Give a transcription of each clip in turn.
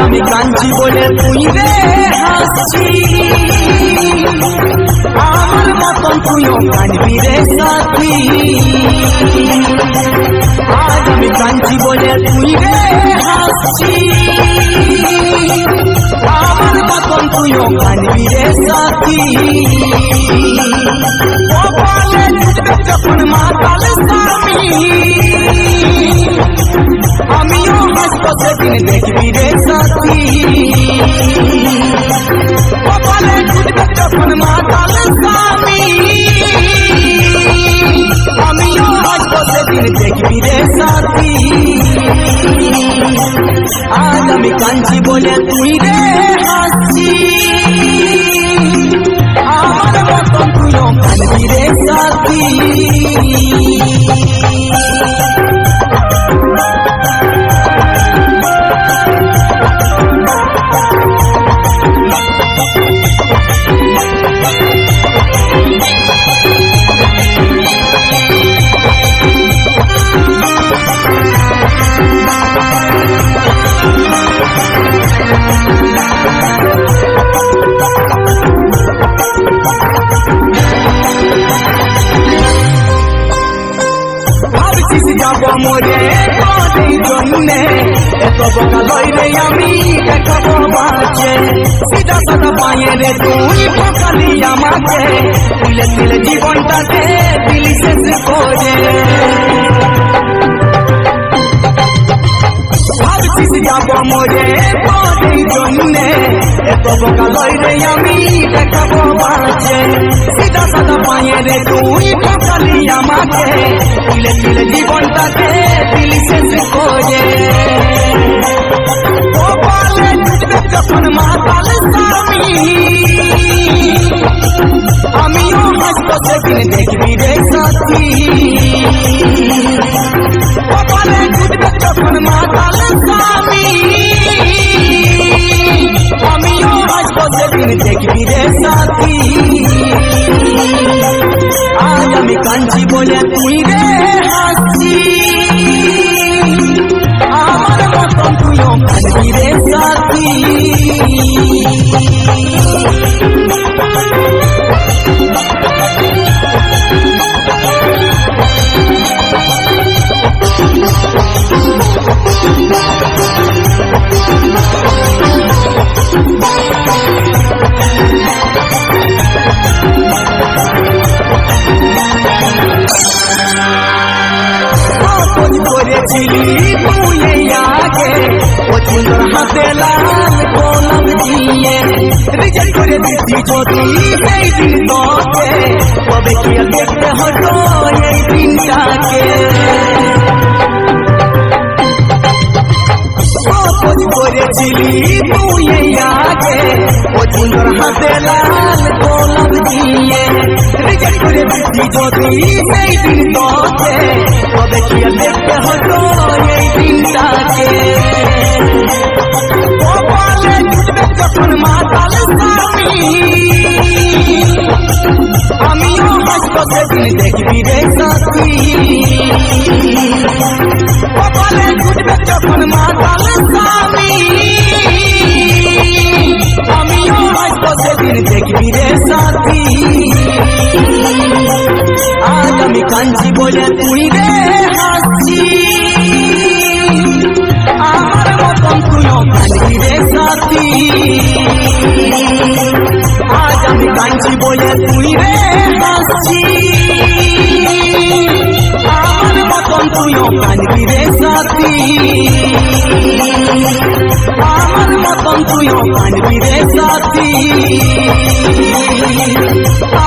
আমি কাঞ্চি বলে তুই রে হাসছি, আমার মতন তুইও কাঁদবি রে সাথী। আজ আমি কাঞ্চি বলে তুই রে হাসছি, আমার মতন তুইও কাঁদবি রে সাথী। কপালে জুটবে যখন মাতাল স্বামী, আমিও হাসবো সেদিন দেখবি রে সাথী। কপালে জুটবে যখন মাতাল স্বামী, আমিও হাসবো সেদিন দেখবি রে সাথী। আজ আমি কাঞ্চি বলে তুই রে হাসছি, আমার মতন তুইও কাঁদবি রে সাথী। যাব মোরে তোদের জন্যে, এত বোকা লই রে আমি দেখাবো বাঁচে। সিধা সাদা পায়ে রে তুই ঠকালি আমাকে, তিলে তিলে জীবনটাকে দিলি শেষ করে। ভাবছিস যাব মোরে তোদের জন্যে, এত বোকা লই রে আমি দেখাবো বাঁচে। সিধা সাদা পায়ে রে তুই ঠকালি আমাকে, তিলে তিলে জীবনটাকে দিলি শেষ করে। কপালে জুটবে যখন মাতাল স্বামী, আমিও হাসবো সেদিন দেখবি রে সাথী। কপালে জুটবে যখন মাতাল স্বামী, আমিও হাসবো সেদিন দেখবি রে সাথী। আজ আমি কাঞ্চি বলে তুই রে হাসছি, আমার মতন তুইও কাঁদবি রে সাথী। করেছিলি তুই আগে ও সুন্দর হাতে লাল গোলাপ দিয়ে, রিজেক্ট করে দিচ্ছি যদি সেই দিন তোকে, তবে কি দেখতে হতো এই দিনটাকে। করেছিলি তুই আগে ও সুন্দর হাতে লাল গোলাপ দিয়ে, রিজেক্ট করে দিচ্ছি যদি সেই দিন তোকে, তবে কি দেখতে হতো এই দিনটাকে। কপালে জুটবে যখন মাতাল স্বামী, আমিও হাসবো সেদিন দেখবি রে সাথী। কপালে জুটবে যখন মাতাল স্বামী, আমিও হাসবো সেদিন দেখবি রে সাথী। আজ আমি কাঞ্চি বলে তুই রে হাসছি, আমার মতন তুইও কাঁদবি রে সাথী। আজ আমি কাঞ্চি বলে তুই রে হাসছি, আমার মতন তুইও কাঁদবি রে সাথী। আমার মতন তুইও কাঁদবি রে সাথী,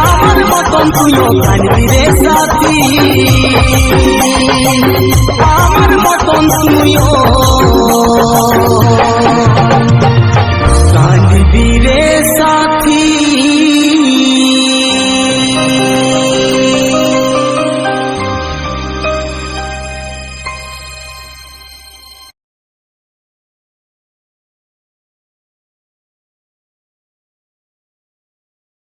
আমার মতন তুইও কাঁদবি রে সাথী। আমার মতন তুইও